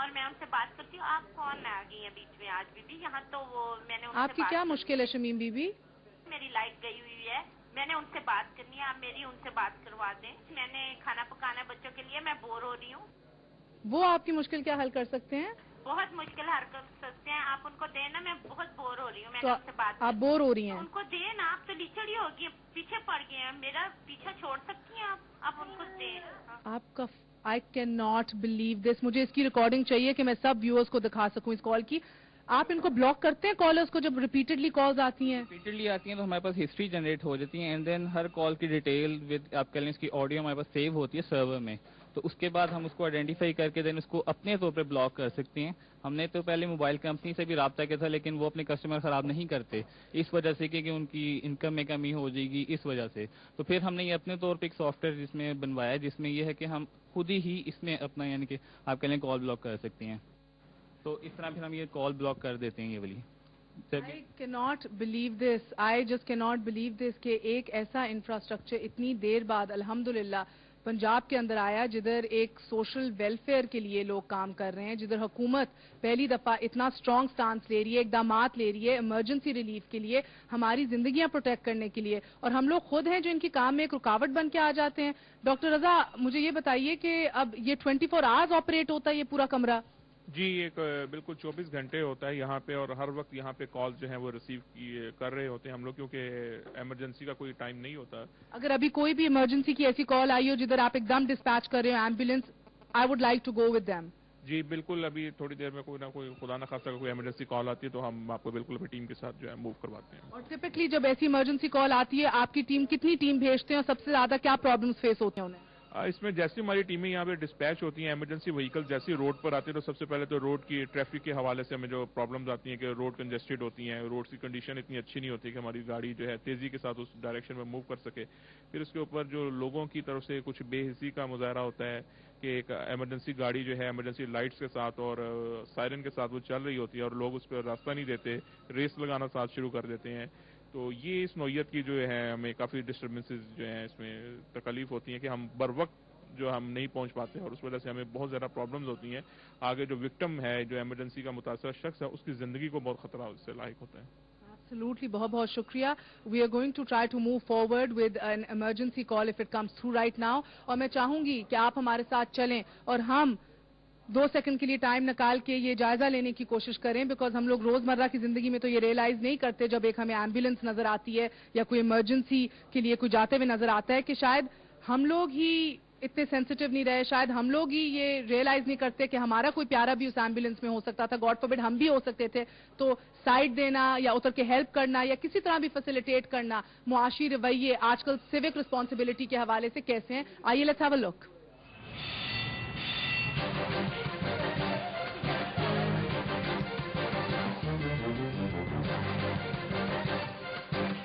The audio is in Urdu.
اور میں ان سے بات کرتی ہوں. آپ کون آ گئی ہیں بیچ میں آج بھی یہاں؟ تو وہ میں نے آپ کی کیا مشکل ہے شمیم بی بی؟ میری لائٹ گئی ہوئی ہے, میں نے ان سے بات کرنی ہے, آپ میری ان سے بات کروا دیں. میں نے کھانا پکانا ہے بچوں کے لیے, میں بور ہو رہی ہوں. وہ آپ کی مشکل کیا حل کر سکتے ہیں؟ بہت مشکل حل کر سکتے ہیں, آپ ان کو دیں نا, میں بہت بور ہو رہی ہوں. میں تو نے ان سے بات آپ بور ہو رہی ہیں؟ ان کو دیں نا, آپ تو لیچڑی ہوگی, پیچھے پڑ گئے ہیں, میرا پیچھا چھوڑ سکتی ہیں آپ ان کو دیں. آپ کا I can not believe this. مجھے اس کی ریکارڈنگ چاہیے کہ میں سب ویورز کو دکھا سکوں اس کال کی. آپ ان کو بلاک کرتے ہیں کالرز کو جب ریپیٹڈلی کالز آتی ہیں؟ ریپیٹڈلی آتی ہیں تو ہمارے پاس ہسٹری جنریٹ ہو جاتی ہے, اینڈ دین ہر کال کی ڈیٹیل ود آپ کہہ لیں اس کی آڈیو ہمارے پاس سیو ہوتی ہے سرور میں. تو اس کے بعد ہم اس کو آئیڈینٹیفائی کر کے دین اس کو اپنے طور پہ بلاک کر سکتے ہیں. ہم نے تو پہلے موبائل کمپنی سے بھی رابطہ کیا تھا, لیکن وہ اپنے کسٹمر خراب نہیں کرتے اس وجہ سے کہ ان کی انکم میں کمی ہو جائے گی اس وجہ سے. تو پھر ہم نے یہ اپنے طور پہ ایک سافٹ ویئر جس میں بنوایا ہے, جس میں یہ ہے کہ ہم خود ہی اس میں اپنا یعنی کہ آپ کہہ لیں کال بلاک کر سکتے ہیں. تو اس طرح پھر ہم یہ کال بلاک کر دیتے ہیں یہ والی. I cannot believe this. I just cannot believe this کہ ایک ایسا انفراسٹرکچر اتنی دیر بعد الحمدللہ پنجاب کے اندر آیا جدھر ایک سوشل ویلفیئر کے لیے لوگ کام کر رہے ہیں, جدھر حکومت پہلی دفعہ اتنا سٹرونگ سٹانس لے رہی ہے, اقدامات لے رہی ہے ایمرجنسی ریلیف کے لیے, ہماری زندگیاں پروٹیکٹ کرنے کے لیے, اور ہم لوگ خود ہیں جو ان کی کام میں ایک رکاوٹ بن کے آ جاتے ہیں. ڈاکٹر رضا, مجھے یہ بتائیے کہ اب یہ 24 آورز آپریٹ ہوتا ہے یہ پورا کمرہ؟ جی, ایک بالکل 24 گھنٹے ہوتا ہے یہاں پہ, اور ہر وقت یہاں پہ کال جو ہیں وہ ریسیو کر رہے ہوتے ہیں ہم لوگ, کیونکہ ایمرجنسی کا کوئی ٹائم نہیں ہوتا. اگر ابھی کوئی بھی ایمرجنسی کی ایسی کال آئی ہو جدھر آپ ایک دم ڈسپیچ کر رہے ہو ambulance, I would like to go with them. جی بالکل, ابھی تھوڑی دیر میں کوئی نہ کوئی خدا نہ خاصہ کوئی ایمرجنسی کال آتی ہے تو ہم آپ کو بالکل اپنی ٹیم کے ساتھ جو ہے موو کرواتے ہیں. اور ٹپکلی جب ایسی ایمرجنسی کال آتی ہے آپ کی ٹیم کتنی ٹیم بھیجتے ہیں اور سب سے زیادہ کیا پرابلمس فیس ہوتے ہیں انہیں؟ اس میں جیسی ہماری ٹیمیں یہاں پہ ڈسپیچ ہوتی ہیں, ایمرجنسی وہیکل جیسی روڈ پر آتی ہے تو سب سے پہلے تو روڈ کی ٹریفک کے حوالے سے ہمیں جو پرابلمز آتی ہیں کہ روڈ کنجسٹڈ ہوتی ہیں, روڈ کی کنڈیشن اتنی اچھی نہیں ہوتی کہ ہماری گاڑی جو ہے تیزی کے ساتھ اس ڈائریکشن میں موو کر سکے. پھر اس کے اوپر جو لوگوں کی طرف سے کچھ بے حسی کا مظاہرہ ہوتا ہے کہ ایک ایمرجنسی گاڑی جو ہے ایمرجنسی لائٹس کے ساتھ اور سائرن کے ساتھ وہ چل رہی ہوتی ہے اور لوگ اس پہ راستہ نہیں دیتے, ریس لگانا ساتھ شروع کر دیتے ہیں. تو یہ اس نوعیت کی جو ہے ہمیں کافی ڈسٹربنسز جو ہیں اس میں تکلیف ہوتی ہیں کہ ہم بر وقت جو ہم نہیں پہنچ پاتے ہیں, اور اس وجہ سے ہمیں بہت زیادہ پرابلمز ہوتی ہیں. آگے جو وکٹم ہے, جو ایمرجنسی کا متاثرہ شخص ہے, اس کی زندگی کو بہت خطرہ اس سے لاحق ہوتا ہے. Absolutely, بہت بہت شکریہ. We are going to try to move forward with an emergency call if it comes through right now. اور میں چاہوں گی کہ آپ ہمارے ساتھ چلیں اور ہم 2 سیکنڈ کے لیے ٹائم نکال کے یہ جائزہ لینے کی کوشش کریں, بیکاز ہم لوگ روزمرہ کی زندگی میں تو یہ ریئلائز نہیں کرتے جب ایک ہمیں ایمبولینس نظر آتی ہے یا کوئی ایمرجنسی کے لیے کوئی جاتے ہوئے نظر آتا ہے کہ شاید ہم لوگ ہی اتنے سینسیٹیو نہیں رہے, شاید ہم لوگ ہی یہ ریئلائز نہیں کرتے کہ ہمارا کوئی پیارا بھی اس ایمبولینس میں ہو سکتا تھا, گاڈ فاربڈ ہم بھی ہو سکتے تھے. تو سائڈ دینا یا اتر کے ہیلپ کرنا یا کسی طرح بھی فیسیلیٹیٹ کرنا, معاشی رویے آج کل سیوک رسپانسبلٹی کے حوالے سے کیسے ہیں, آئیے لیٹس ہیو اے لک.